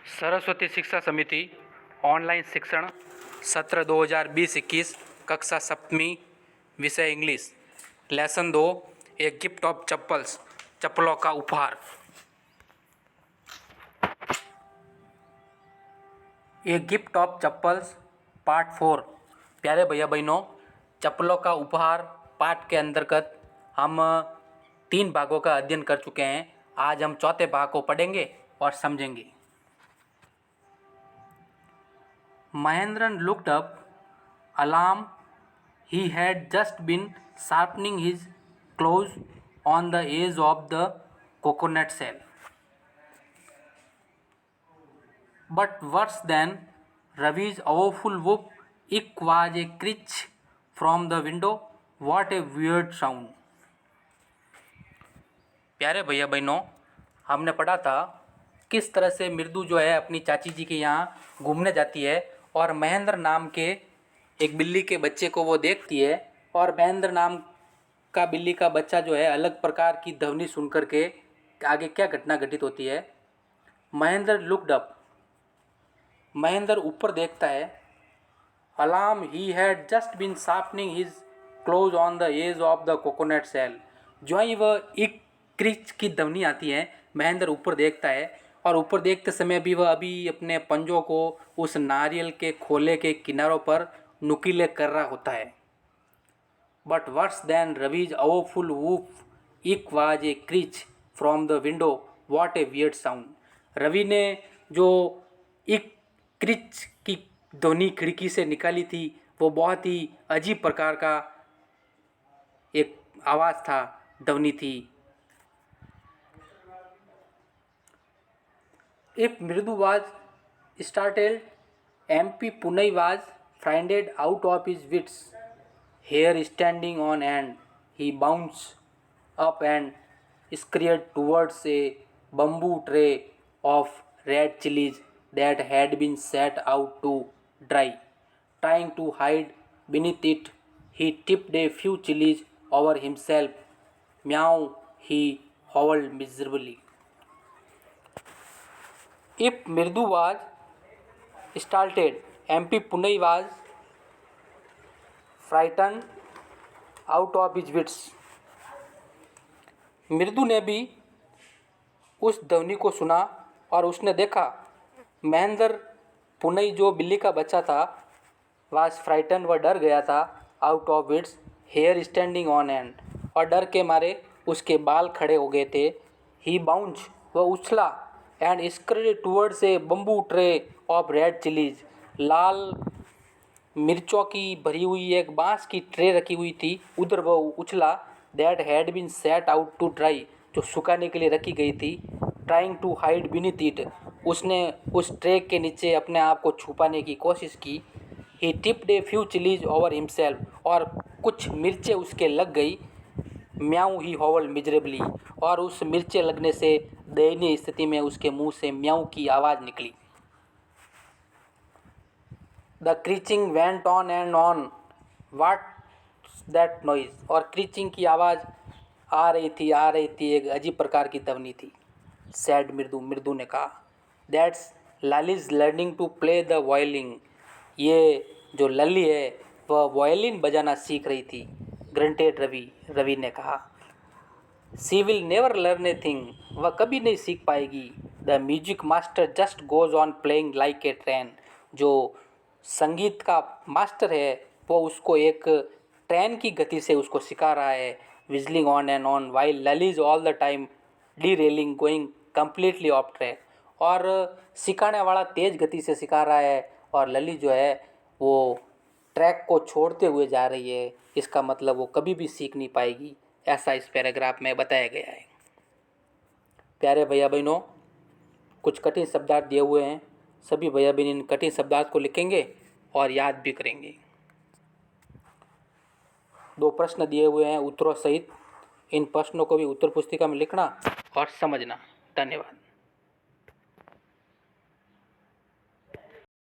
सरस्वती शिक्षा समिति ऑनलाइन शिक्षण सत्र 2020-21 कक्षा सप्तमी विषय इंग्लिश लेसन 2 एक गिफ्ट ऑफ चप्पल्स चप्पलों का उपहार। एक गिफ्ट ऑफ चप्पल्स पार्ट 4। प्यारे भैया बहनों, चप्पलों का उपहार पाठ के अंतर्गत हम 3 भागों का अध्ययन कर चुके हैं। आज हम चौथे भाग को पढ़ेंगे और समझेंगे। Mahendran looked up. Alarm! He had just been sharpening his claws on the edge of the coconut shell. But worse than Ravi's awful whoop, it was a screech from the window. What a weird sound! प्यारे भैया बहनों, हमने पढ़ा था किस तरह से मृदु जो है अपनी चाची जी के यहाँ घूमने जाती है और महेंद्र नाम के एक बिल्ली के बच्चे को वो देखती है और महेंद्र नाम का बिल्ली का बच्चा जो है अलग प्रकार की ध्वनि सुन कर के आगे क्या घटना घटित होती है। महेंद्र लुक्ड अप, महेंद्र ऊपर देखता है। Alarm, he had just been sharpening his claws on the edge of the coconut shell. जो ही वह एक क्रीच की ध्वनि आती है, महेंद्र ऊपर देखता है और ऊपर देखते समय भी वह अभी अपने पंजों को उस नारियल के खोले के किनारों पर नुकीले कर रहा होता है। But worse then Ravi's awful woof, it was a screech from the window, what a weird sound. Ravi ने जो एक क्रीच की ध्वनि खिड़की से निकाली थी वो बहुत ही अजीब प्रकार का एक आवाज़ था, ध्वनि थी। If Mridu was startled, MP Punai was frightened out of his wits. Hair standing on end, he bounced up and scurried towards a bamboo tray of red chilies that had been set out to dry. Trying to hide beneath it, he tipped a few chilies over himself. Meow, he howled miserably. If Mridu was startled, MP Punai was frightened out of his wits. मृदु ने भी उस ध्वनि को सुना और उसने देखा महेंद्र पुनई जो बिल्ली का बच्चा था वाज फ्राइटन, वह डर गया था। Out of its, hair standing on end, और डर के मारे उसके बाल खड़े हो गए थे। ही बाउंस, वह उछला। And scurried towards a bamboo tray of red chillies, लाल मिर्चों की भरी हुई एक बांस की ट्रे रखी हुई थी, उधर वह उछला। That had been set out to dry, जो सुखाने के लिए रखी गई थी। Trying to hide beneath it, उसने उस ट्रे के नीचे अपने आप को छुपाने की कोशिश की। He tipped a few chillies over himself, और कुछ मिर्चें उसके लग गई। म्याऊ, ही हॉवल्ड मिजरेबली, और उस मिर्चें लगने से दयनीय स्थिति में उसके मुंह से म्याऊ की आवाज़ निकली। The screeching went on and on, what's that noise, और क्रीचिंग की आवाज़ आ रही थी, एक अजीब प्रकार की ध्वनि थी। सैड मृदु, मृदु ने कहा। That's Lalli's learning to play the violin, ये जो लली है वह वायलिन बजाना सीख रही थी। ग्रंटेड रवि, रवि ने कहा। She will never learn a thing, वह कभी नहीं सीख पाएगी। The music master just goes on playing like a train, जो संगीत का मास्टर है वो उसको एक ट्रेन की गति से उसको सिखा रहा है। Whistling on and on while Lalli's all the time derailing going completely off track, और सिखाने वाला तेज़ गति से सिखा रहा है और लली जो है वो ट्रैक को छोड़ते हुए जा रही है। इसका मतलब वो कभी भी सीख नहीं पाएगी, ऐसा इस पैराग्राफ में बताया गया है। प्यारे भैया बहनों, कुछ कठिन शब्दार्थ दिए हुए हैं, सभी भैया बहन इन कठिन शब्दार्थ को लिखेंगे और याद भी करेंगे। 2 प्रश्न दिए हुए हैं उत्तरों सहित, इन प्रश्नों को भी उत्तर पुस्तिका में लिखना और समझना। धन्यवाद।